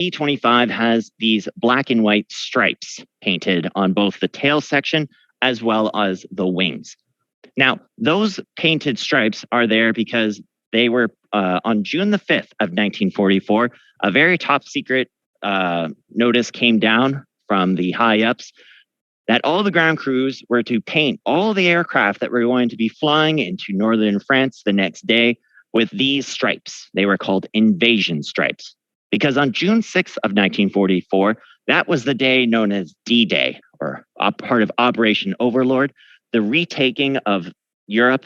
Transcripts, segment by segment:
B-25 has these black and white stripes painted on both the tail section as well as the wings. Now, those painted stripes are there because they were on June the 5th of 1944, a very top secret notice came down from the high ups that all the ground crews were to paint all the aircraft that were going to be flying into northern France the next day with these stripes. They were called invasion stripes. Because on June 6th of 1944, that was the day known as D-Day, or a part of Operation Overlord, the retaking of Europe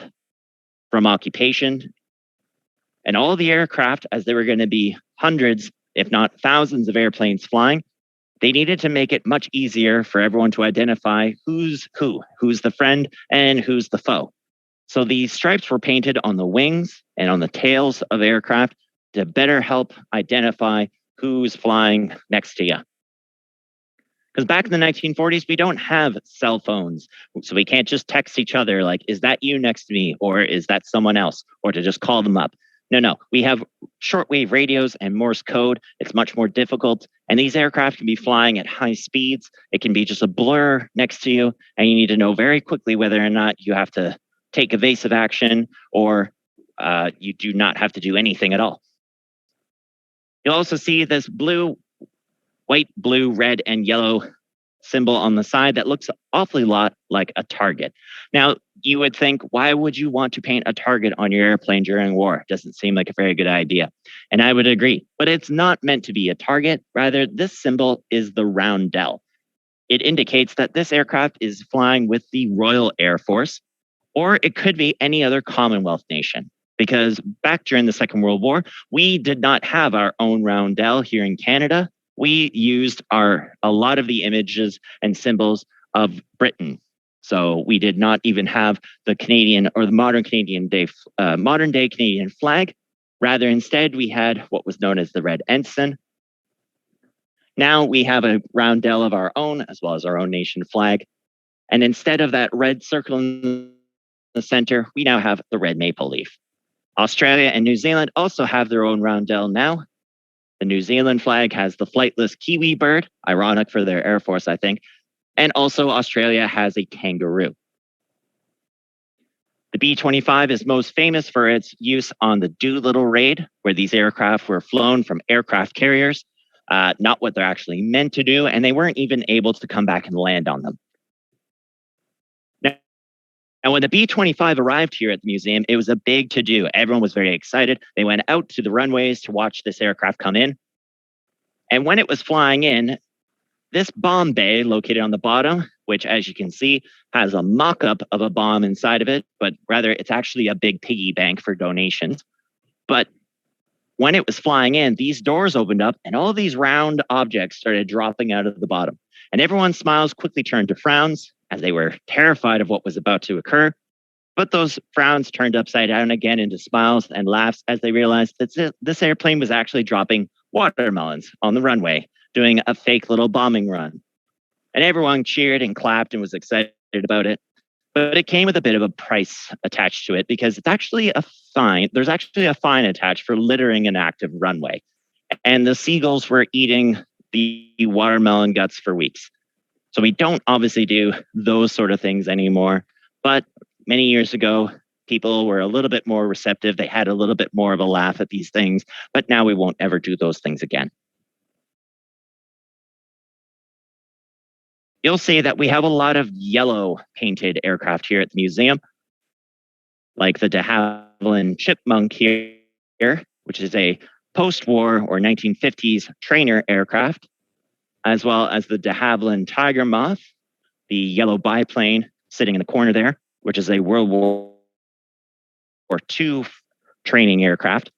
from occupation. And all the aircraft, as there were going to be hundreds, if not thousands of airplanes flying, they needed to make it much easier for everyone to identify who's the friend and who's the foe. So these stripes were painted on the wings and on the tails of aircraft to better help identify who's flying next to you. Because back in the 1940s, we don't have cell phones. So we can't just text each other like, is that you next to me? Or is that someone else? Or to just call them up. No. We have shortwave radios and Morse code. It's much more difficult. And these aircraft can be flying at high speeds. It can be just a blur next to you. And you need to know very quickly whether or not you have to take evasive action or you do not have to do anything at all. You'll also see this white, blue, red, and yellow symbol on the side that looks awfully lot like a target. Now, you would think, why would you want to paint a target on your airplane during war? Doesn't seem like a very good idea. And I would agree, but it's not meant to be a target. Rather, this symbol is the roundel. It indicates that this aircraft is flying with the Royal Air Force, or it could be any other Commonwealth nation. Because back during the Second World War, we did not have our own roundel here in Canada. We used a lot of the images and symbols of Britain. So we did not even have the Canadian or the modern day Canadian flag. Rather, instead, we had what was known as the Red Ensign. Now we have a roundel of our own, as well as our own nation flag. And instead of that red circle in the center, we now have the red maple leaf. Australia and New Zealand also have their own roundel now. The New Zealand flag has the flightless kiwi bird, ironic for their Air Force, I think. And also Australia has a kangaroo. The B-25 is most famous for its use on the Doolittle raid, where these aircraft were flown from aircraft carriers, not what they're actually meant to do, and they weren't even able to come back and land on them. And when the B-25 arrived here at the museum, it was a big to-do. Everyone was very excited. They went out to the runways to watch this aircraft come in. And when it was flying in, this bomb bay located on the bottom, which as you can see, has a mock-up of a bomb inside of it, but rather it's actually a big piggy bank for donations. But when it was flying in, these doors opened up and all these round objects started dropping out of the bottom. And everyone's smiles quickly turned to frowns as they were terrified of what was about to occur. But those frowns turned upside down again into smiles and laughs as they realized that this airplane was actually dropping watermelons on the runway, doing a fake little bombing run. And everyone cheered and clapped and was excited about it. But it came with a bit of a price attached to it because it's actually a fine. There's actually a fine attached for littering an active runway. And the seagulls were eating the watermelon guts for weeks. So we don't obviously do those sort of things anymore. But many years ago, people were a little bit more receptive. They had a little bit more of a laugh at these things. But now we won't ever do those things again. You'll see that we have a lot of yellow painted aircraft here at the museum, like the de Havilland Chipmunk here, which is a post-war or 1950s trainer aircraft, as well as the de Havilland Tiger Moth, the yellow biplane sitting in the corner there, which is a World War II training aircraft.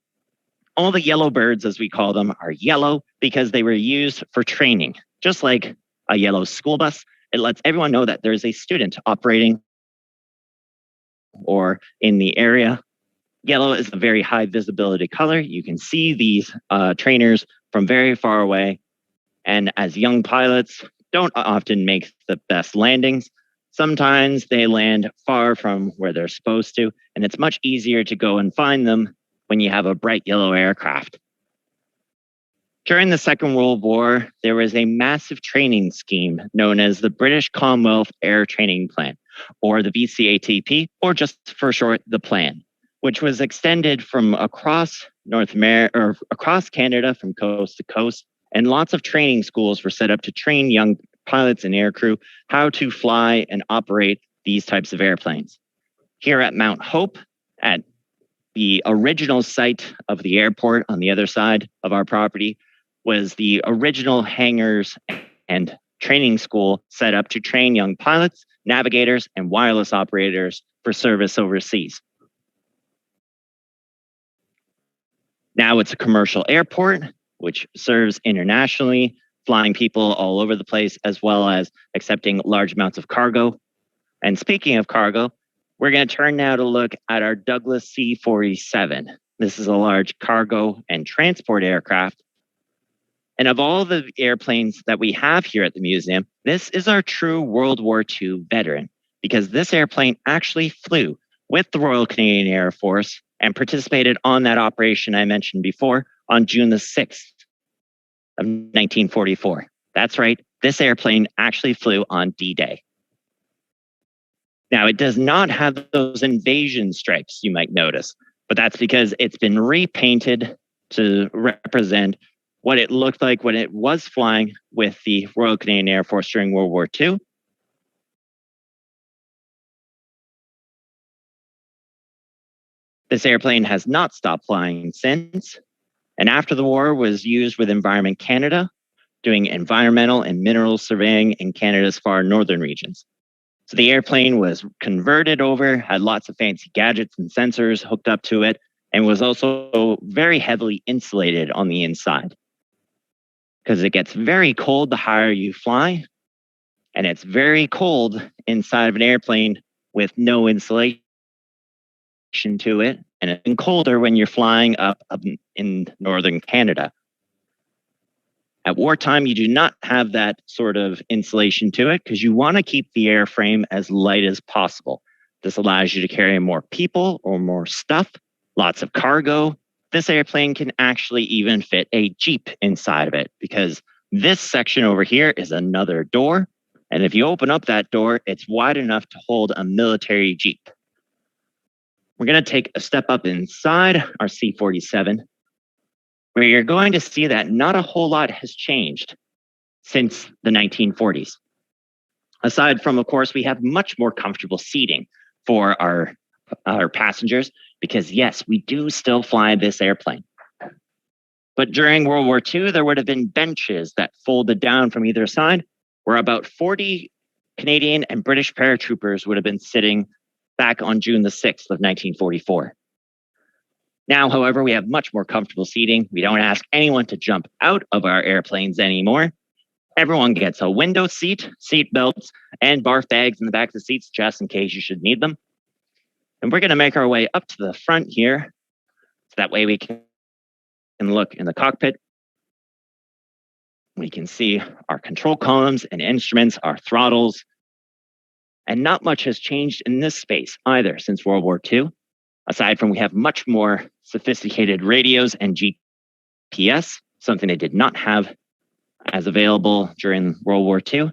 All the yellow birds, as we call them, are yellow because they were used for training, just like a yellow school bus. It lets everyone know that there's a student operating or in the area. Yellow is a very high visibility color. You can see these trainers from very far away. And as young pilots don't often make the best landings, sometimes they land far from where they're supposed to. And it's much easier to go and find them when you have a bright yellow aircraft. During the Second World War, there was a massive training scheme known as the British Commonwealth Air Training Plan, or the BCATP, or just for short, the plan, which was extended from across North America or across Canada from coast to coast. And lots of training schools were set up to train young pilots and aircrew how to fly and operate these types of airplanes. Here at Mount Hope, at the original site of the airport on the other side of our property, was the original hangars and training school set up to train young pilots, navigators, and wireless operators for service overseas. Now it's a commercial airport, which serves internationally, flying people all over the place, as well as accepting large amounts of cargo. And speaking of cargo, we're going to turn now to look at our Douglas C-47. This is a large cargo and transport aircraft. And of all the airplanes that we have here at the museum, this is our true World War II veteran, because this airplane actually flew with the Royal Canadian Air Force and participated on that operation I mentioned before on June the 6th of 1944. That's right, this airplane actually flew on D-Day. Now, it does not have those invasion stripes you might notice, but that's because it's been repainted to represent what it looked like when it was flying with the Royal Canadian Air Force during World War II. This airplane has not stopped flying since, and after the war was used with Environment Canada, doing environmental and mineral surveying in Canada's far northern regions. So the airplane was converted over, had lots of fancy gadgets and sensors hooked up to it, and was also very heavily insulated on the inside. Because it gets very cold the higher you fly, and it's very cold inside of an airplane with no insulation to it, and it's colder when you're flying up in northern Canada. At wartime, you do not have that sort of insulation to it because you want to keep the airframe as light as possible. This allows you to carry more people or more stuff, lots of cargo. This airplane can actually even fit a Jeep inside of it because this section over here is another door. And if you open up that door, it's wide enough to hold a military Jeep. We're going to take a step up inside our C-47, where you're going to see that not a whole lot has changed since the 1940s. Aside from, of course, we have much more comfortable seating for our passengers because, yes, we do still fly this airplane. But during World War II, there would have been benches that folded down from either side, where about 40 Canadian and British paratroopers would have been sitting back on June the 6th of 1944. Now, however, we have much more comfortable seating. We don't ask anyone to jump out of our airplanes anymore. Everyone gets a window seat, seat belts, and barf bags in the back of the seats just in case you should need them. And we're going to make our way up to the front here. So that way we can look in the cockpit. We can see our control columns and instruments, our throttles. And not much has changed in this space either since World War II. Aside from we have much more sophisticated radios and GPS, something they did not have as available during World War II.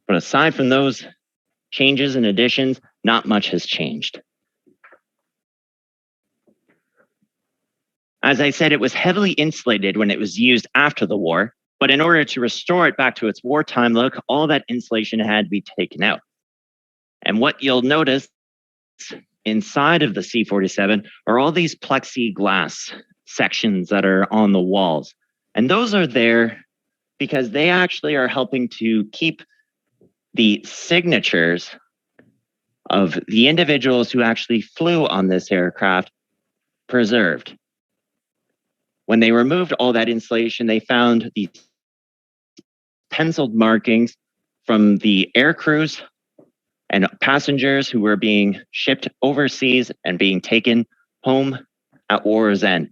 But aside from those changes and additions, not much has changed. As I said, it was heavily insulated when it was used after the war, but in order to restore it back to its wartime look, all that insulation had to be taken out. And what you'll notice inside of the C-47 are all these plexiglass sections that are on the walls. And those are there because they actually are helping to keep the signatures of the individuals who actually flew on this aircraft preserved. When they removed all that insulation, they found these penciled markings from the air crews and passengers who were being shipped overseas and being taken home at war's end.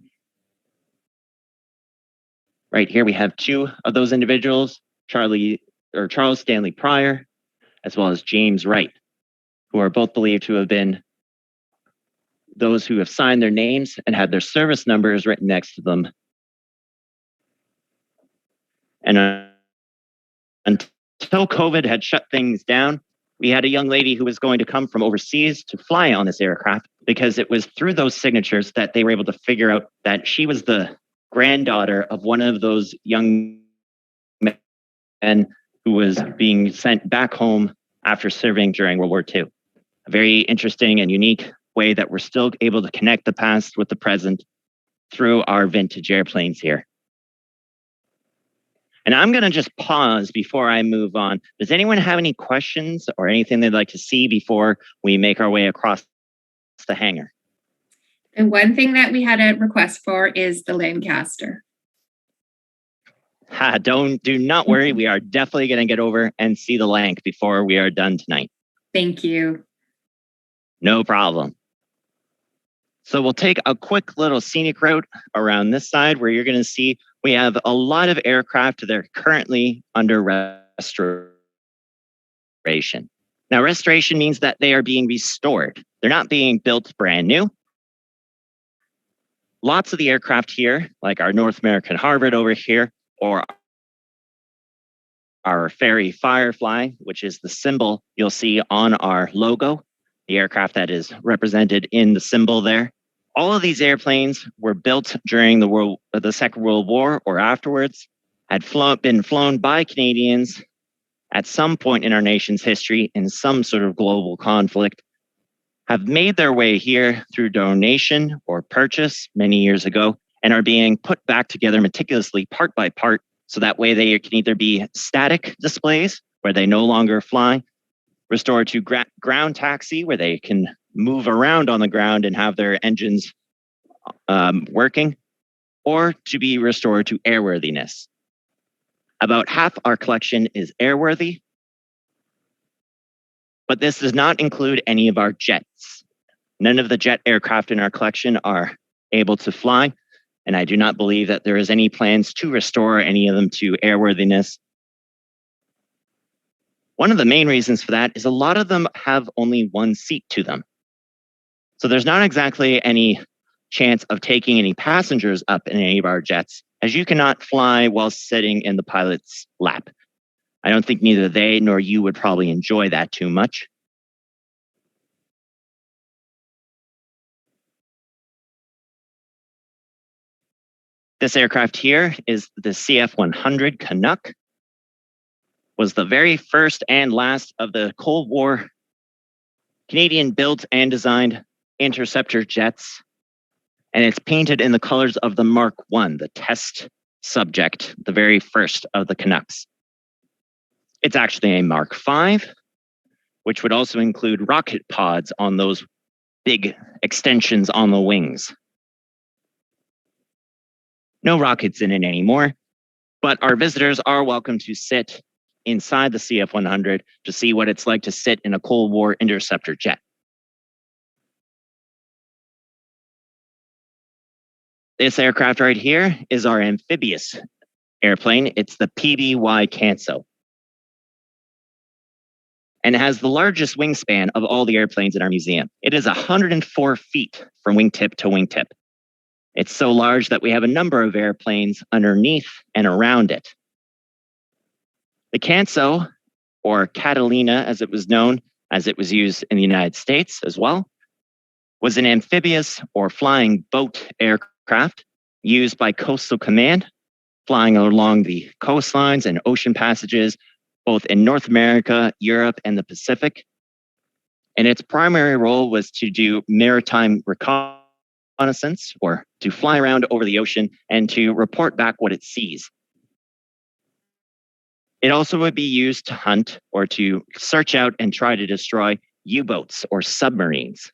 Right here we have two of those individuals, Charles Stanley Pryor, as well as James Wright, who are both believed to have been those who have signed their names and had their service numbers written next to them. And until COVID had shut things down, we had a young lady who was going to come from overseas to fly on this aircraft because it was through those signatures that they were able to figure out that she was the granddaughter of one of those young men who was being sent back home after serving during World War II. A very interesting and unique way that we're still able to connect the past with the present through our vintage airplanes here. And I'm going to just pause before I move on. Does anyone have any questions or anything they'd like to see before we make our way across the hangar? And one thing that we had a request for is the Lancaster. Do not worry. We are definitely going to get over and see the Lanc before we are done tonight. Thank you. No problem. So we'll take a quick little scenic route around this side where you're going to see we have a lot of aircraft that are currently under restoration. Now, restoration means that they are being restored. They're not being built brand new. Lots of the aircraft here, like our North American Harvard over here, or our Fairey Firefly, which is the symbol you'll see on our logo, the aircraft that is represented in the symbol there. All of these airplanes were built during the Second World War or afterwards, had been flown by Canadians at some point in our nation's history in some sort of global conflict, have made their way here through donation or purchase many years ago, and are being put back together meticulously part by part, so that way they can either be static displays, where they no longer fly, restored to ground taxi, where they can move around on the ground and have their engines working, or to be restored to airworthiness. About half our collection is airworthy, but this does not include any of our jets. None of the jet aircraft in our collection are able to fly, and I do not believe that there is any plans to restore any of them to airworthiness. One of the main reasons for that is a lot of them have only one seat to them. So there's not exactly any chance of taking any passengers up in any of our jets, as you cannot fly while sitting in the pilot's lap. I don't think neither they nor you would probably enjoy that too much. This aircraft here is the CF-100 Canuck. Was the very first and last of the Cold War Canadian built and designed interceptor jets. And it's painted in the colors of the Mark I, the test subject, the very first of the Canucks. It's actually a Mark V, which would also include rocket pods on those big extensions on the wings. No rockets in it anymore, but our visitors are welcome to sit inside the CF-100 to see what it's like to sit in a Cold War interceptor jet. This aircraft right here is our amphibious airplane. It's the PBY Canso. And it has the largest wingspan of all the airplanes in our museum. It is 104 feet from wingtip to wingtip. It's so large that we have a number of airplanes underneath and around it. The Canso, or Catalina as it was known, as it was used in the United States as well, was an amphibious or flying boat aircraft used by Coastal Command, flying along the coastlines and ocean passages, both in North America, Europe, and the Pacific. And its primary role was to do maritime reconnaissance, or to fly around over the ocean and to report back what it sees. It also would be used to hunt or to search out and try to destroy U-boats or submarines.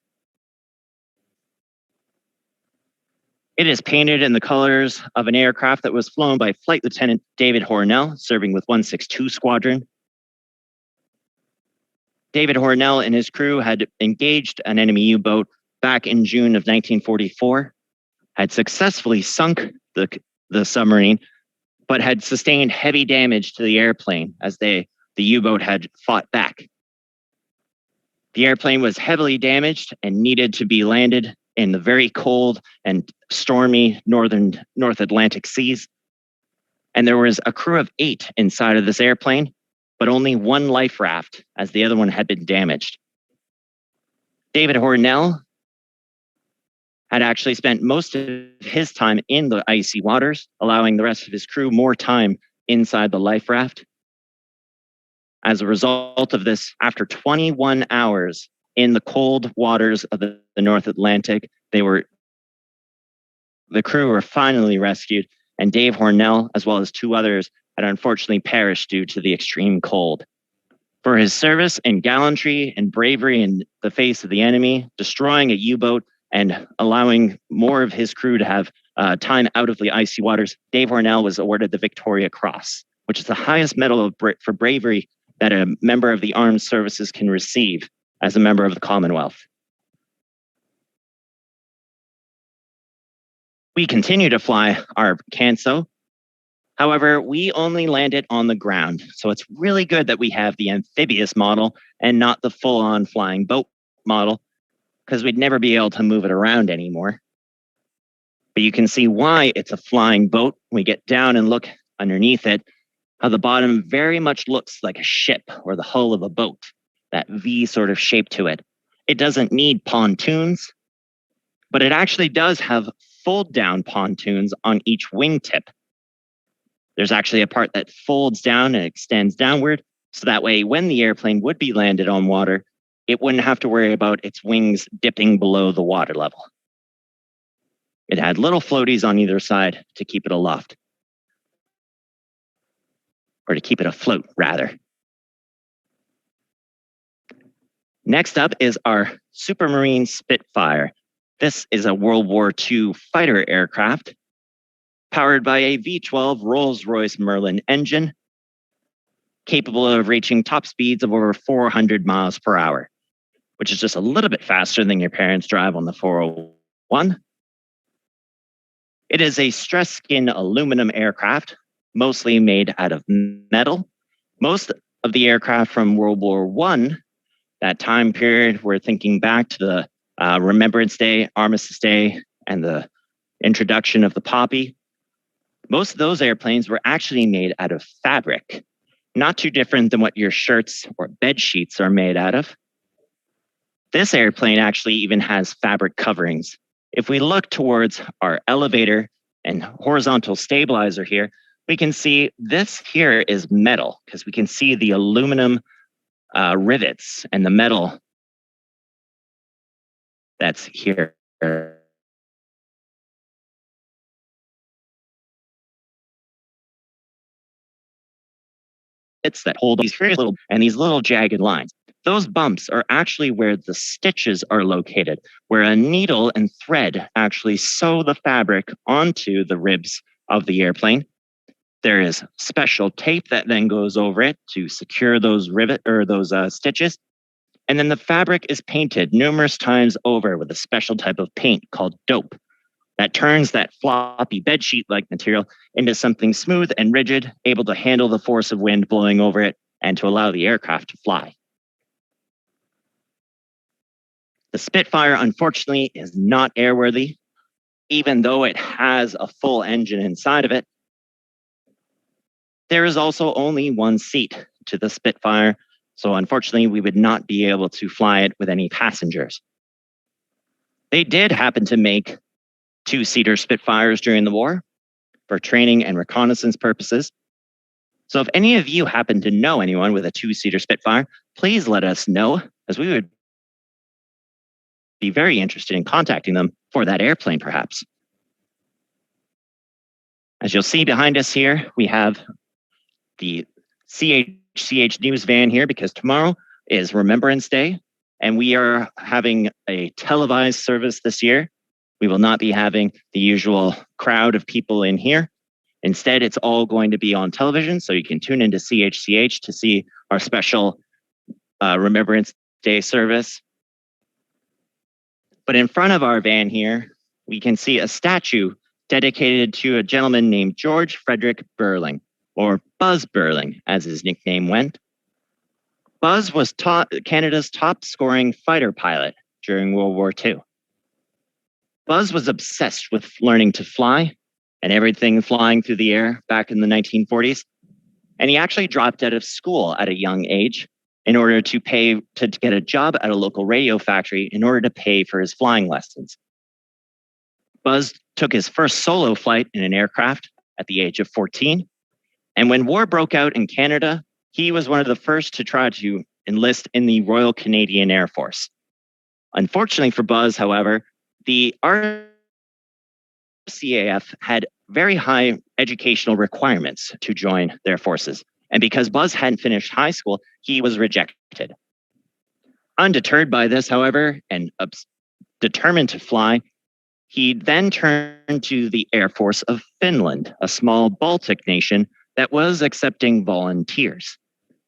It is painted in the colors of an aircraft that was flown by Flight Lieutenant David Hornell, serving with 162 Squadron. David Hornell and his crew had engaged an enemy U-boat back in June of 1944, had successfully sunk the submarine, but had sustained heavy damage to the airplane as the U-boat had fought back. The airplane was heavily damaged and needed to be landed in the very cold and stormy North Atlantic seas. And there was a crew of 8 inside of this airplane, but only one life raft, as the other one had been damaged. David Hornell had actually spent most of his time in the icy waters, allowing the rest of his crew more time inside the life raft. As a result of this, after 21 hours in the cold waters of the North Atlantic, the crew were finally rescued, and Dave Hornell, as well as 2 others, had unfortunately perished due to the extreme cold. For his service and gallantry and bravery in the face of the enemy, destroying a U-boat and allowing more of his crew to have time out of the icy waters, Dave Hornell was awarded the Victoria Cross, which is the highest medal for bravery that a member of the armed services can receive as a member of the Commonwealth. We continue to fly our Canso. However, we only landed on the ground, so it's really good that we have the amphibious model and not the full-on flying boat model, because we'd never be able to move it around anymore. But you can see why it's a flying boat. We get down and look underneath it, how the bottom very much looks like a ship or the hull of a boat, that V sort of shape to it. It doesn't need pontoons, but it actually does have fold-down pontoons on each wingtip. There's actually a part that folds down and extends downward, so that way when the airplane would be landed on water, it wouldn't have to worry about its wings dipping below the water level. It had little floaties on either side to keep it aloft. Or to keep it afloat, rather. Next up is our Supermarine Spitfire. This is a World War II fighter aircraft powered by a V12 Rolls-Royce Merlin engine, capable of reaching top speeds of over 400 miles per hour, which is just a little bit faster than your parents drive on the 401. It is a stress skin aluminum aircraft, mostly made out of metal. Most of the aircraft from World War I, that time period, we're thinking back to the Remembrance Day, Armistice Day, and the introduction of the poppy. Most of those airplanes were actually made out of fabric, not too different than what your shirts or bed sheets are made out of. This airplane actually even has fabric coverings. If we look towards our elevator and horizontal stabilizer here, we can see this here is metal because we can see the aluminum rivets and the metal that's here. It's that hold these very little and these little jagged lines. Those bumps are actually where the stitches are located, where a needle and thread actually sew the fabric onto the ribs of the airplane. There is special tape that then goes over it to secure those stitches. And then the fabric is painted numerous times over with a special type of paint called dope that turns that floppy bedsheet-like material into something smooth and rigid, able to handle the force of wind blowing over it and to allow the aircraft to fly. The Spitfire, unfortunately, is not airworthy, even though it has a full engine inside of it. There is also only one seat to the Spitfire, so unfortunately, we would not be able to fly it with any passengers. They did happen to make 2-seater Spitfires during the war for training and reconnaissance purposes. So if any of you happen to know anyone with a 2-seater Spitfire, please let us know, as we would be very interested in contacting them for that airplane, perhaps. As you'll see behind us here, we have the CHCH News van here because tomorrow is Remembrance Day, and we are having a televised service this year. We will not be having the usual crowd of people in here. Instead, it's all going to be on television, so you can tune into CHCH to see our special Remembrance Day service. But in front of our van here, we can see a statue dedicated to a gentleman named George Frederick Burling, or Buzz Burling, as his nickname went. Buzz was Canada's top-scoring fighter pilot during World War II. Buzz was obsessed with learning to fly and everything flying through the air back in the 1940s. And he actually dropped out of school at a young age in order to pay to get a job at a local radio factory in order to pay for his flying lessons. Buzz took his first solo flight in an aircraft at the age of 14. And when war broke out in Canada, he was one of the first to try to enlist in the Royal Canadian Air Force. Unfortunately for Buzz, however, the RCAF had very high educational requirements to join their forces. And because Buzz hadn't finished high school, he was rejected. Undeterred by this, however, and determined to fly, he then turned to the Air Force of Finland, a small Baltic nation that was accepting volunteers.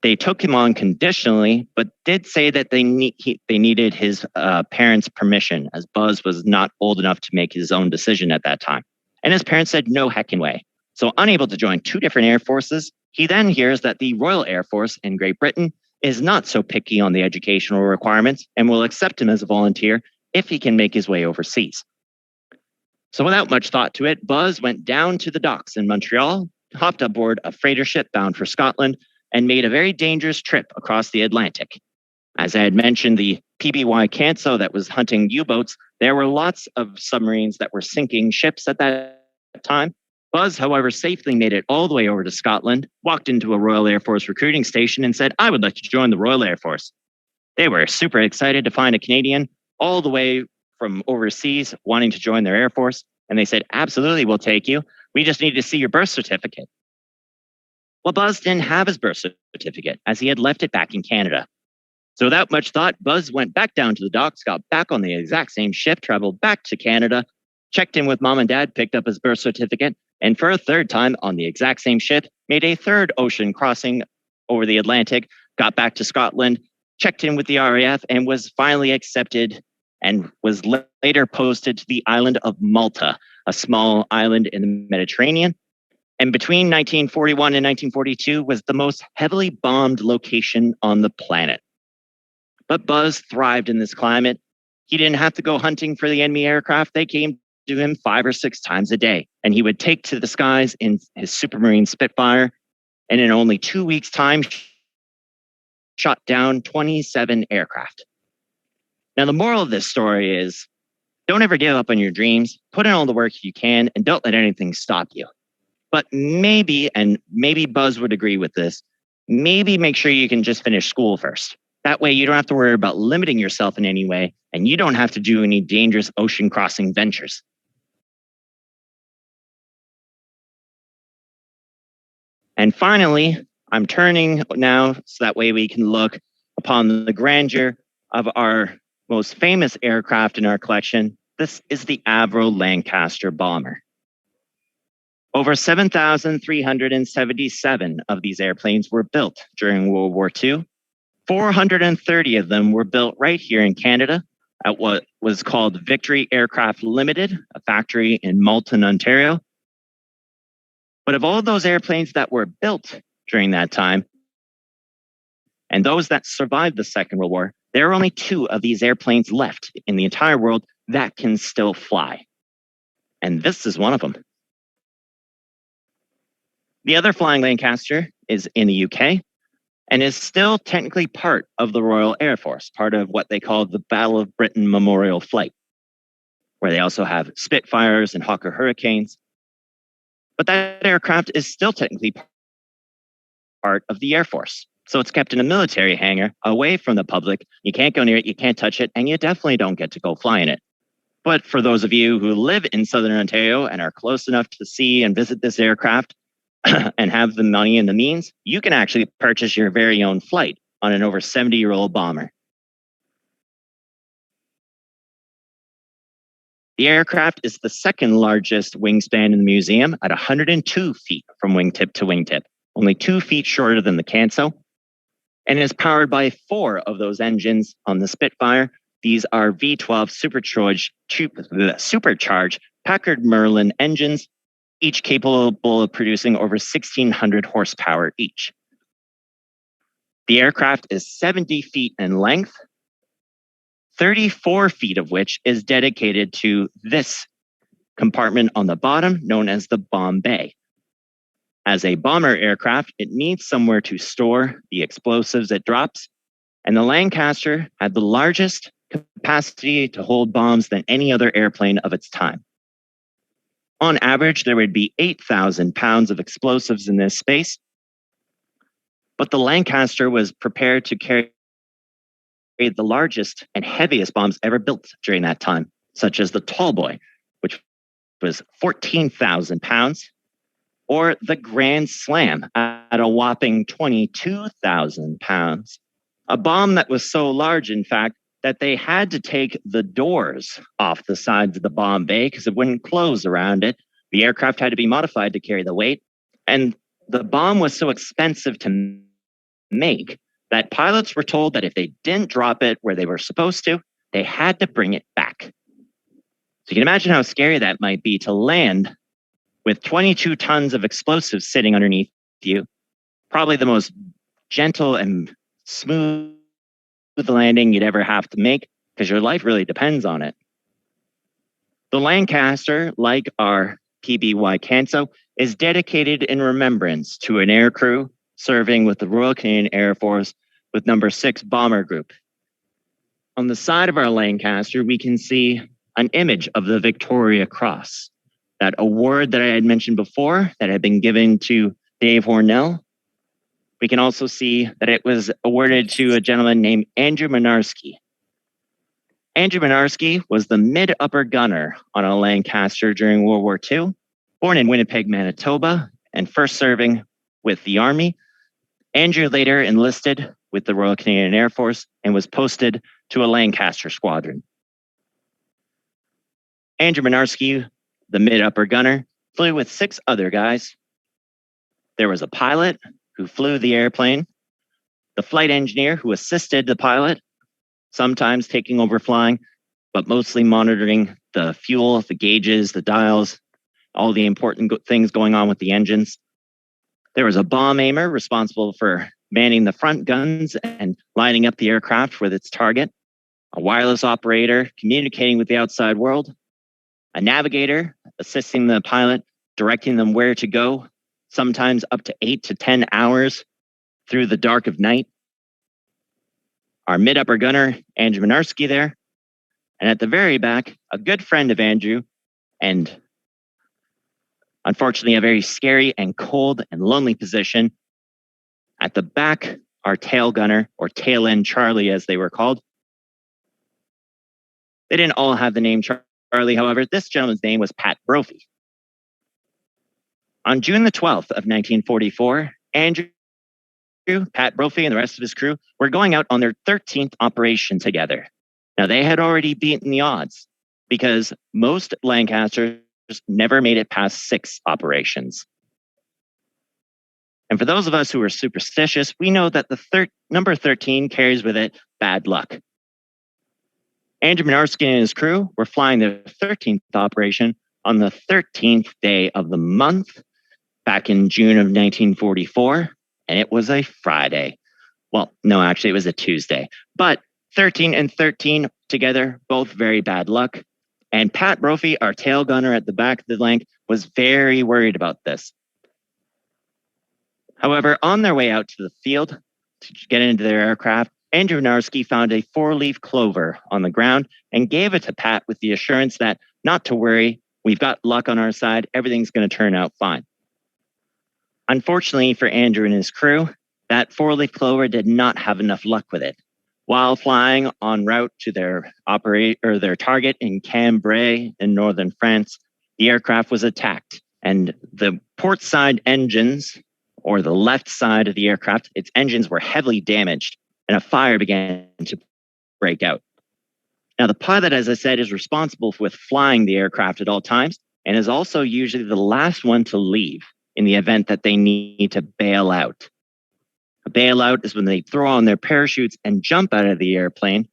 They took him on conditionally, but did say that they needed his parents' permission, as Buzz was not old enough to make his own decision at that time. And his parents said no heckin' way. So unable to join two different air forces, he then hears that the Royal Air Force in Great Britain is not so picky on the educational requirements and will accept him as a volunteer if he can make his way overseas. So without much thought to it, Buzz went down to the docks in Montreal, hopped aboard a freighter ship bound for Scotland, and made a very dangerous trip across the Atlantic. As I had mentioned, the PBY Canso that was hunting U-boats, there were lots of submarines that were sinking ships at that time. Buzz, however, safely made it all the way over to Scotland, walked into a Royal Air Force recruiting station and said, "I would like to join the Royal Air Force." They were super excited to find a Canadian all the way from overseas wanting to join their Air Force. And they said, "Absolutely, we'll take you. We just need to see your birth certificate." Well, Buzz didn't have his birth certificate as he had left it back in Canada. So without much thought, Buzz went back down to the docks, got back on the exact same ship, traveled back to Canada, checked in with mom and dad, picked up his birth certificate, and for a third time on the exact same ship, made a third ocean crossing over the Atlantic, got back to Scotland, checked in with the RAF, and was finally accepted and was later posted to the island of Malta, a small island in the Mediterranean. And between 1941 and 1942 was the most heavily bombed location on the planet. But Buzz thrived in this climate. He didn't have to go hunting for the enemy aircraft. They came to him 5 or 6 times a day. And he would take to the skies in his Supermarine Spitfire. And in only 2 weeks' time, shot down 27 aircraft. Now, the moral of this story is don't ever give up on your dreams. Put in all the work you can and don't let anything stop you. But maybe, and maybe Buzz would agree with this, maybe make sure you can just finish school first. That way you don't have to worry about limiting yourself in any way, and you don't have to do any dangerous ocean crossing ventures. And finally, I'm turning now so that way we can look upon the grandeur of our most famous aircraft in our collection. This is the Avro Lancaster bomber. Over 7,377 of these airplanes were built during World War II. 430 of them were built right here in Canada at what was called Victory Aircraft Limited, a factory in Malton, Ontario. But of all those airplanes that were built during that time, and those that survived the Second World War, there are only 2 of these airplanes left in the entire world that can still fly. And this is one of them. The other Flying Lancaster is in the UK and is still technically part of the Royal Air Force, part of what they call the Battle of Britain Memorial Flight, where they also have Spitfires and Hawker Hurricanes. But that aircraft is still technically part of the Air Force. So it's kept in a military hangar away from the public. You can't go near it, you can't touch it, and you definitely don't get to go fly in it. But for those of you who live in Southern Ontario and are close enough to see and visit this aircraft, and have the money and the means, you can actually purchase your very own flight on an over 70-year-old bomber. The aircraft is the second largest wingspan in the museum at 102 feet from wingtip to wingtip, only 2 feet shorter than the Canso, and is powered by 4 of those engines on the Spitfire. These are V12 supercharged Packard Merlin engines, each capable of producing over 1,600 horsepower each. The aircraft is 70 feet in length, 34 feet of which is dedicated to this compartment on the bottom, known as the bomb bay. As a bomber aircraft, it needs somewhere to store the explosives it drops, and the Lancaster had the largest capacity to hold bombs than any other airplane of its time. On average, there would be 8,000 pounds of explosives in this space, but the Lancaster was prepared to carry the largest and heaviest bombs ever built during that time, such as the Tallboy, which was 14,000 pounds, or the Grand Slam at a whopping 22,000 pounds. A bomb that was so large, in fact, that they had to take the doors off the sides of the bomb bay because it wouldn't close around it. The aircraft had to be modified to carry the weight. And the bomb was so expensive to make that pilots were told that if they didn't drop it where they were supposed to, they had to bring it back. So you can imagine how scary that might be to land with 22 tons of explosives sitting underneath you. Probably the most gentle and smooth landing you'd ever have to make because your life really depends on it. The Lancaster, like our PBY Canso, is dedicated in remembrance to an air crew serving with the Royal Canadian Air Force with number 6 Bomber Group. On the side of our Lancaster, we can see an image of the Victoria Cross, that award that I had mentioned before that had been given to Dave Hornell. We can also see that it was awarded to a gentleman named Andrew Minarski. Andrew Minarski was the mid-upper gunner on a Lancaster during World War II, born in Winnipeg, Manitoba, and first serving with the Army. Andrew later enlisted with the Royal Canadian Air Force and was posted to a Lancaster squadron. Andrew Minarski, the mid-upper gunner, flew with 6 other guys. There was a pilot who flew the airplane, the flight engineer who assisted the pilot, sometimes taking over flying, but mostly monitoring the fuel, the gauges, the dials, all the important things going on with the engines. There was a bomb aimer responsible for manning the front guns and lining up the aircraft with its target, a wireless operator communicating with the outside world, a navigator assisting the pilot, directing them where to go, sometimes up to 8 to 10 hours through the dark of night. Our mid-upper gunner, Andrew Minarski there. And at the very back, a good friend of Andrew, and unfortunately a very scary and cold and lonely position. At the back, our tail gunner, or tail end Charlie as they were called. They didn't all have the name Charlie, however. This gentleman's name was Pat Brophy. On June the 12th of 1944, Andrew, Pat Brophy, and the rest of his crew were going out on their 13th operation together. Now, they had already beaten the odds because most Lancasters never made it past 6 operations. And for those of us who are superstitious, we know that the number 13 carries with it bad luck. Andrew Minarski and his crew were flying their 13th operation on the 13th day of the month back in June of 1944, and it was a Friday. Well, no, actually, it was a Tuesday. But 13 and 13 together, both very bad luck. And Pat Brophy, our tail gunner at the back of the Lanc, was very worried about this. However, on their way out to the field to get into their aircraft, Andrew Minarski found a 4-leaf clover on the ground and gave it to Pat with the assurance that not to worry, we've got luck on our side, everything's going to turn out fine. Unfortunately for Andrew and his crew, that 4-leaf clover did not have enough luck with it. While flying en route to their target in Cambrai in northern France, the aircraft was attacked, and the port side engines, or the left side of the aircraft, its engines were heavily damaged, and a fire began to break out. Now, the pilot, as I said, is responsible with flying the aircraft at all times, and is also usually the last one to leave in the event that they need to bail out. A bailout is when they throw on their parachutes and jump out of the airplane.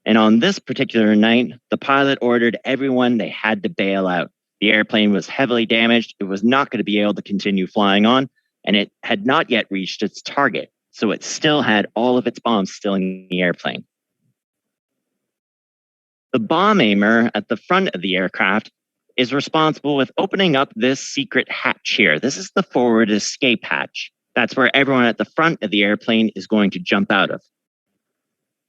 And on this particular night, the pilot ordered everyone they had to bail out. The airplane was heavily damaged. It was not going to be able to continue flying on, and it had not yet reached its target. So it still had all of its bombs still in the airplane. The bomb aimer at the front of the aircraft is responsible with opening up this secret hatch here. This is the forward escape hatch. That's where everyone at the front of the airplane is going to jump out of.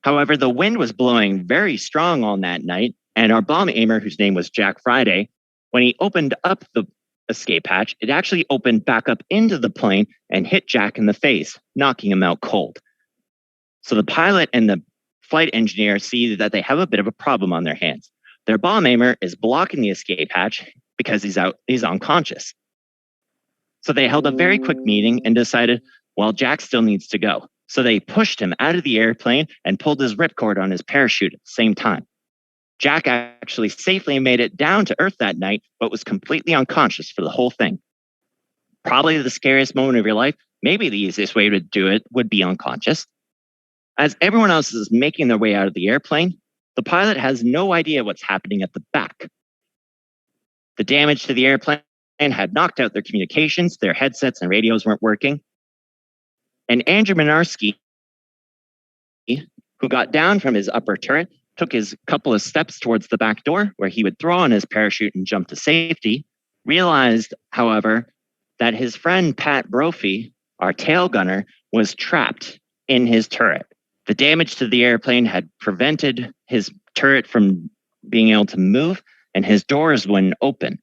However, the wind was blowing very strong on that night, and our bomb aimer, whose name was Jack Friday, when he opened up the escape hatch, it actually opened back up into the plane and hit Jack in the face, knocking him out cold. So the pilot and the flight engineer see that they have a bit of a problem on their hands. Their bomb aimer is blocking the escape hatch because he's unconscious. So they held a very quick meeting and decided, well, Jack still needs to go. So they pushed him out of the airplane and pulled his ripcord on his parachute at the same time. Jack actually safely made it down to Earth that night, but was completely unconscious for the whole thing. Probably the scariest moment of your life. Maybe the easiest way to do it would be unconscious. As everyone else is making their way out of the airplane, the pilot has no idea what's happening at the back. The damage to the airplane had knocked out their communications, their headsets and radios weren't working. And Andrew Minarski, who got down from his upper turret, took his couple of steps towards the back door where he would throw on his parachute and jump to safety, realized, however, that his friend Pat Brophy, our tail gunner, was trapped in his turret. The damage to the airplane had prevented his turret from being able to move, and his doors wouldn't open.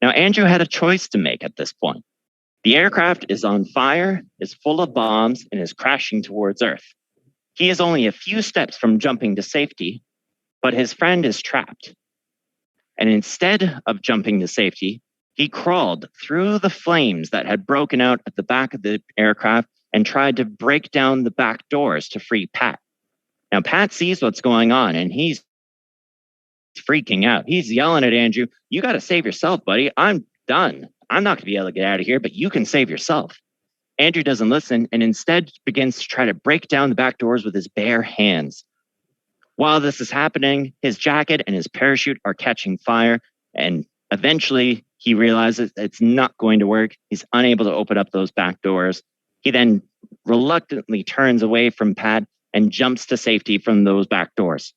Now, Andrew had a choice to make at this point. The aircraft is on fire, is full of bombs, and is crashing towards Earth. He is only a few steps from jumping to safety, but his friend is trapped. And instead of jumping to safety, he crawled through the flames that had broken out at the back of the aircraft and tried to break down the back doors to free Pat. Now, Pat sees what's going on and he's freaking out. He's yelling at Andrew, "You got to save yourself, buddy. I'm done. I'm not going to be able to get out of here, but you can save yourself." Andrew doesn't listen and instead begins to try to break down the back doors with his bare hands. While this is happening, his jacket and his parachute are catching fire, and eventually he realizes it's not going to work. He's unable to open up those back doors. He then reluctantly turns away from Pat and jumps to safety from those back doors.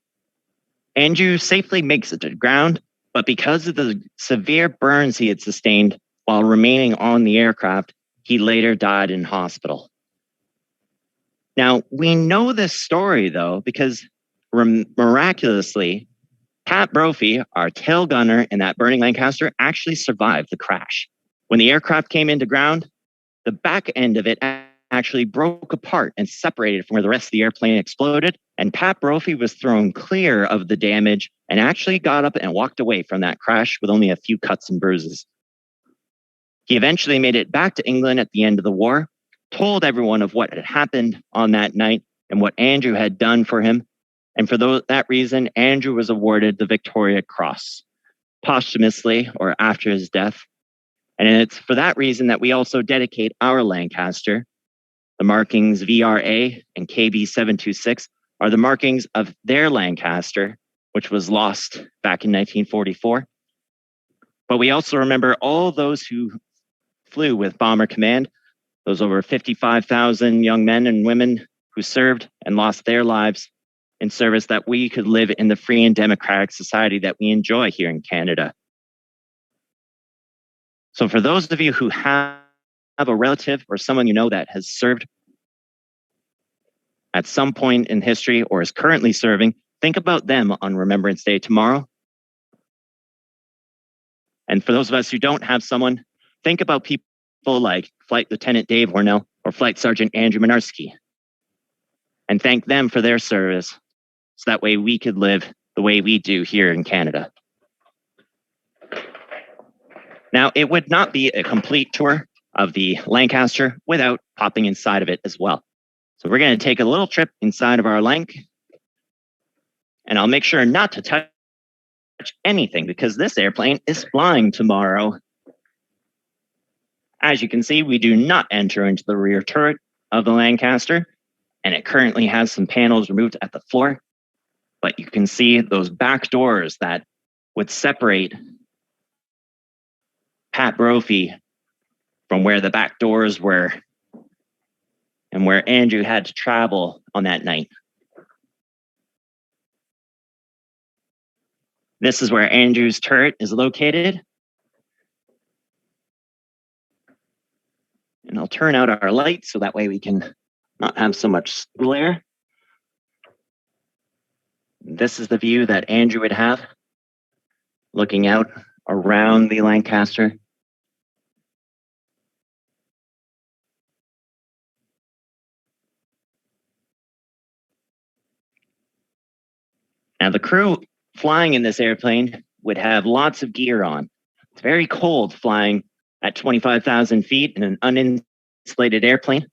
Andrew safely makes it to the ground, but because of the severe burns he had sustained while remaining on the aircraft, he later died in hospital. Now, we know this story, though, because miraculously, Pat Brophy, our tail gunner in that burning Lancaster, actually survived the crash. When the aircraft came into ground, the back end of it actually broke apart and separated from where the rest of the airplane exploded, and Pat Brophy was thrown clear of the damage and actually got up and walked away from that crash with only a few cuts and bruises. He eventually made it back to England at the end of the war, told everyone of what had happened on that night and what Andrew had done for him. And for that reason, Andrew was awarded the Victoria Cross posthumously or after his death. And it's for that reason that we also dedicate our Lancaster. The markings VRA and KB726 are the markings of their Lancaster, which was lost back in 1944. But we also remember all those who flew with Bomber Command, those over 55,000 young men and women who served and lost their lives in service that we could live in the free and democratic society that we enjoy here in Canada. So for those of you who have a relative or someone you know that has served at some point in history or is currently serving, think about them on Remembrance Day tomorrow. And for those of us who don't have someone, think about people like Flight Lieutenant Dave Hornell or Flight Sergeant Andrew Minarski, and thank them for their service so that way we could live the way we do here in Canada. Now, it would not be a complete tour of the Lancaster without popping inside of it as well. So we're going to take a little trip inside of our Lanc, and I'll make sure not to touch anything because this airplane is flying tomorrow. As you can see, we do not enter into the rear turret of the Lancaster, and it currently has some panels removed at the floor. But you can see those back doors that would separate Pat Brophy from where the back doors were and where Andrew had to travel on that night. This is where Andrew's turret is located. And I'll turn out our light so that way we can not have so much glare. This is the view that Andrew would have, looking out around the Lancaster. Now, the crew flying in this airplane would have lots of gear on. It's very cold flying at 25,000 feet in an uninsulated airplane.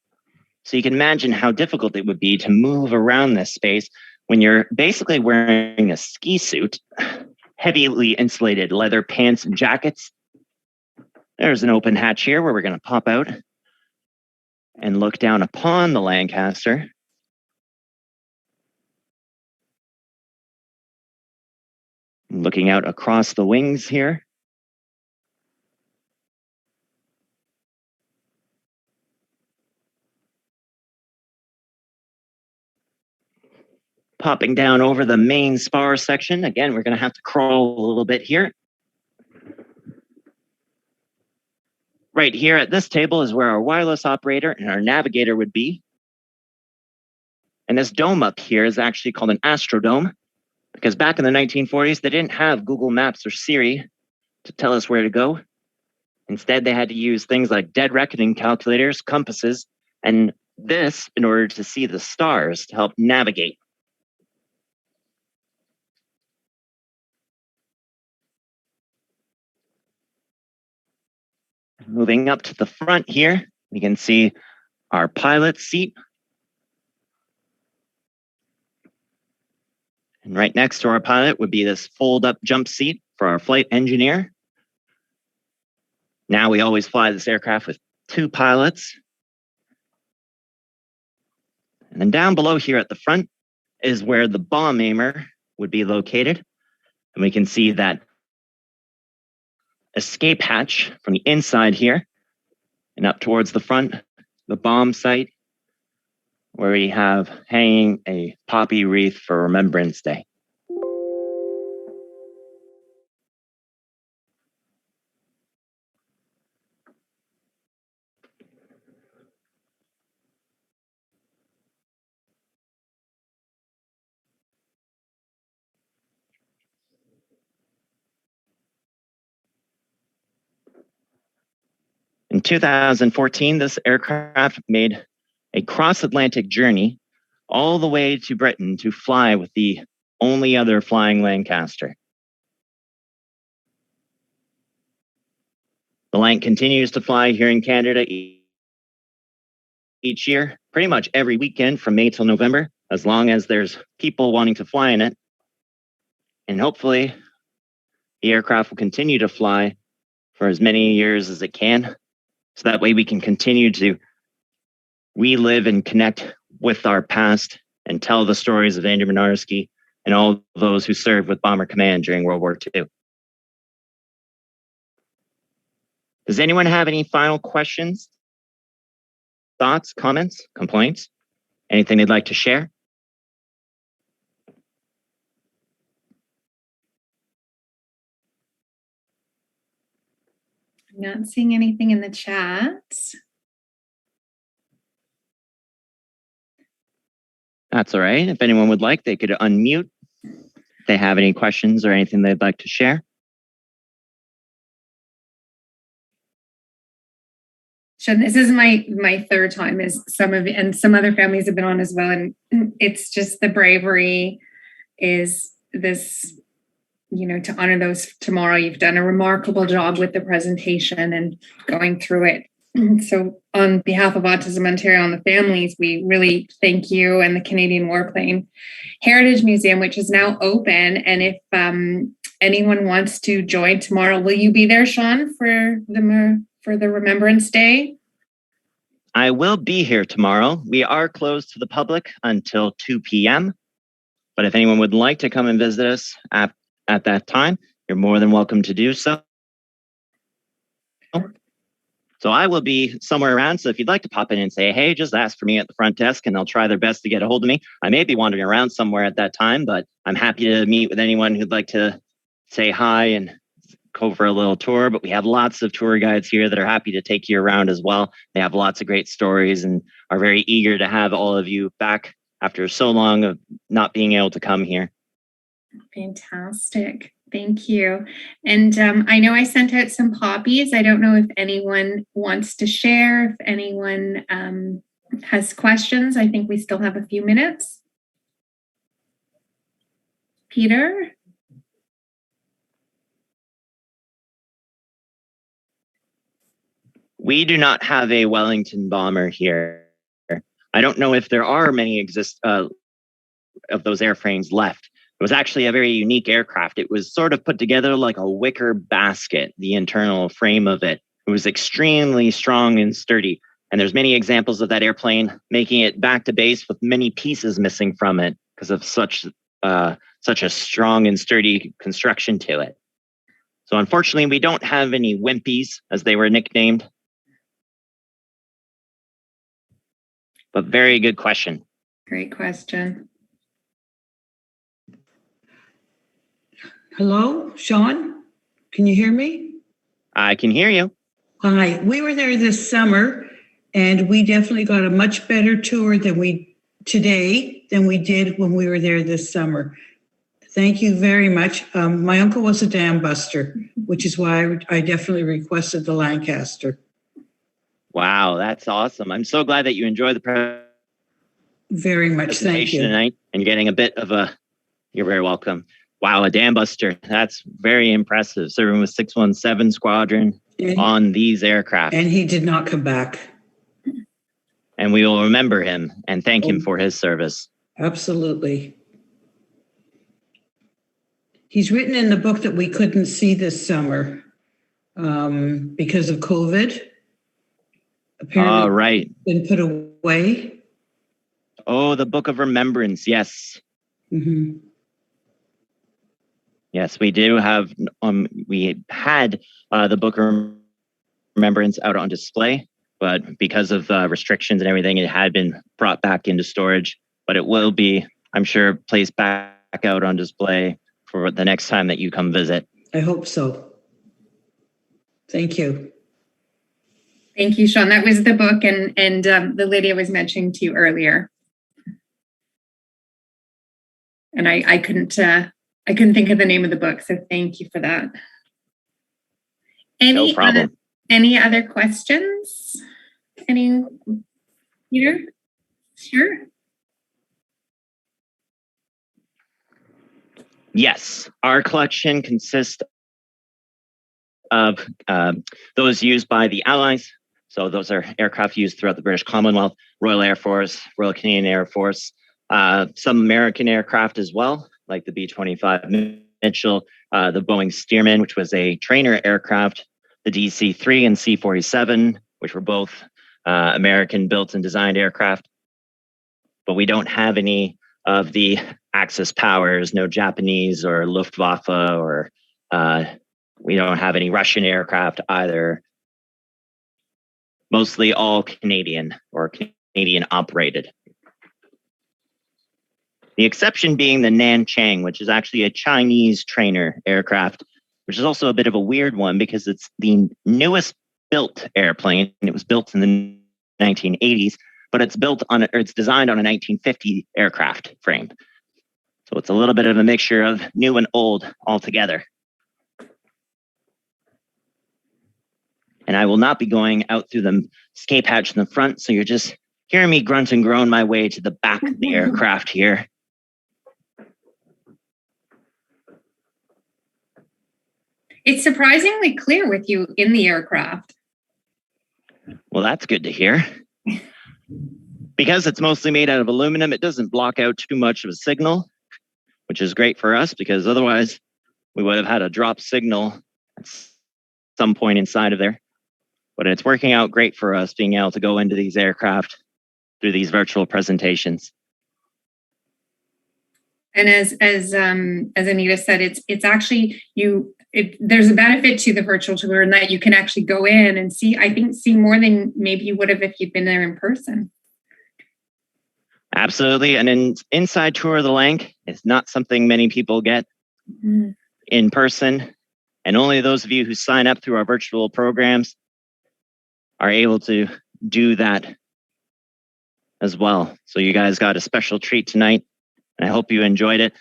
So you can imagine how difficult it would be to move around this space when you're basically wearing a ski suit, heavily insulated leather pants and jackets. There's an open hatch here where we're going to pop out and look down upon the Lancaster. Looking out across the wings here. Popping down over the main spar section. Again, we're going to have to crawl a little bit here. Right here at this table is where our wireless operator and our navigator would be. And this dome up here is actually called an astrodome, because back in the 1940s, they didn't have Google Maps or Siri to tell us where to go. Instead, they had to use things like dead reckoning calculators, compasses, and this in order to see the stars to help navigate. Moving up to the front here, we can see our pilot's seat. And right next to our pilot would be this fold-up jump seat for our flight engineer. Now we always fly this aircraft with 2 pilots. And then down below here at the front is where the bomb aimer would be located. And we can see that escape hatch from the inside here and up towards the front, the bomb site, where we have hanging a poppy wreath for Remembrance Day. In 2014, this aircraft made a cross-Atlantic journey all the way to Britain to fly with the only other flying Lancaster. The Lanc continues to fly here in Canada each year, pretty much every weekend from May till November, as long as there's people wanting to fly in it. And hopefully, the aircraft will continue to fly for as many years as it can, so that way we can continue to relive and connect with our past and tell the stories of Andrew Mynarski and all those who served with Bomber Command during World War II. Does anyone have any final questions, thoughts, comments, complaints? Anything they'd like to share? I'm not seeing anything in the chat. That's all right. If anyone would like, they could unmute if they have any questions or anything they'd like to share. Sean, this is my third time, as some other families have been on as well. And it's just the bravery is this, to honor those tomorrow. You've done a remarkable job with the presentation and going through it. So on behalf of Autism Ontario and the families, we really thank you and the Canadian Warplane Heritage Museum, which is now open. And if anyone wants to join tomorrow, will you be there, Sean, for the Remembrance Day? I will be here tomorrow. We are closed to the public until 2 p.m. But if anyone would like to come and visit us at that time, you're more than welcome to do so. So I will be somewhere around. So if you'd like to pop in and say, hey, just ask for me at the front desk and they'll try their best to get a hold of me. I may be wandering around somewhere at that time, but I'm happy to meet with anyone who'd like to say hi and go for a little tour. But we have lots of tour guides here that are happy to take you around as well. They have lots of great stories and are very eager to have all of you back after so long of not being able to come here. Fantastic. Thank you. And I know I sent out some poppies. I don't know if anyone wants to share, if anyone has questions. I think we still have a few minutes. Peter? We do not have a Wellington bomber here. I don't know if there are many of those airframes left. It was actually a very unique aircraft. It was sort of put together like a wicker basket, the internal frame of it. It was extremely strong and sturdy. And there's many examples of that airplane making it back to base with many pieces missing from it because of such a strong and sturdy construction to it. So unfortunately, we don't have any Wimpies, as they were nicknamed. But very good question. Great question. Hello, Sean? Can you hear me? I can hear you. Hi. We were there this summer, and we definitely got a much better tour than we did when we were there this summer. Thank you very much. My uncle was a dam buster, which is why I definitely requested the Lancaster. Wow, that's awesome. I'm so glad that you enjoyed the Very much. Thank you. Tonight and getting a bit of you're very welcome. Wow, a dam buster. That's very impressive. Serving with 617 Squadron on these aircraft. And he did not come back. And we will remember him and thank him for his service. Absolutely. He's written in the book that we couldn't see this summer because of COVID. Apparently, right. Been put away. Oh, the Book of Remembrance. Yes. Mm-hmm. Yes, we do have. We had the Book of Remembrance out on display, but because of restrictions and everything, it had been brought back into storage. But it will be, I'm sure, placed back out on display for the next time that you come visit. I hope so. Thank you. Thank you, Sean. That was the book and the lady I was mentioning to you earlier. And I couldn't think of the name of the book, so thank you for that. No problem. Any other questions? Peter? Sure. Yes, our collection consists of those used by the Allies. So those are aircraft used throughout the British Commonwealth, Royal Air Force, Royal Canadian Air Force, some American aircraft as well, like the B-25 Mitchell, the Boeing Stearman, which was a trainer aircraft, the DC-3 and C-47, which were both American built and designed aircraft. But we don't have any of the Axis powers, no Japanese or Luftwaffe, or we don't have any Russian aircraft either. Mostly all Canadian or Canadian operated. The exception being the Nanchang, which is actually a Chinese trainer aircraft, which is also a bit of a weird one because it's the newest built airplane. It was built in the 1980s, but it's designed on a 1950 aircraft frame. So it's a little bit of a mixture of new and old altogether. And I will not be going out through the escape hatch in the front, so you're just hearing me grunt and groan my way to the back of the aircraft here. It's surprisingly clear with you in the aircraft. Well, that's good to hear. Because it's mostly made out of aluminum, it doesn't block out too much of a signal, which is great for us because otherwise we would have had a drop signal at some point inside of there. But it's working out great for us being able to go into these aircraft through these virtual presentations. And as Anita said, it's actually there's a benefit to the virtual tour in that you can actually go in and see more than maybe you would have if you'd been there in person. Absolutely. And an inside tour of the Lanc is not something many people get. Mm-hmm. in person, and only those of you who sign up through our virtual programs are able to do that as well. So you guys got a special treat tonight, and I hope you enjoyed it.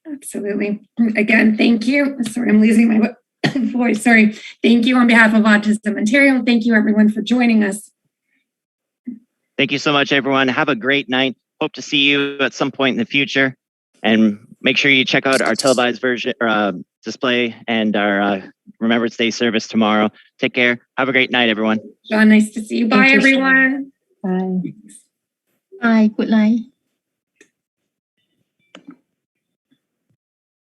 Absolutely. Again, thank you. Sorry, I'm losing my voice. Sorry. Thank you on behalf of Autism Ontario. Thank you everyone for joining us. Thank you so much, everyone. Have a great night. Hope to see you at some point in the future. And make sure you check out our televised version display and our Remembrance Day service tomorrow. Take care. Have a great night, everyone. John, nice to see you. Bye, Thank you, everyone. Bye. Bye. Good night.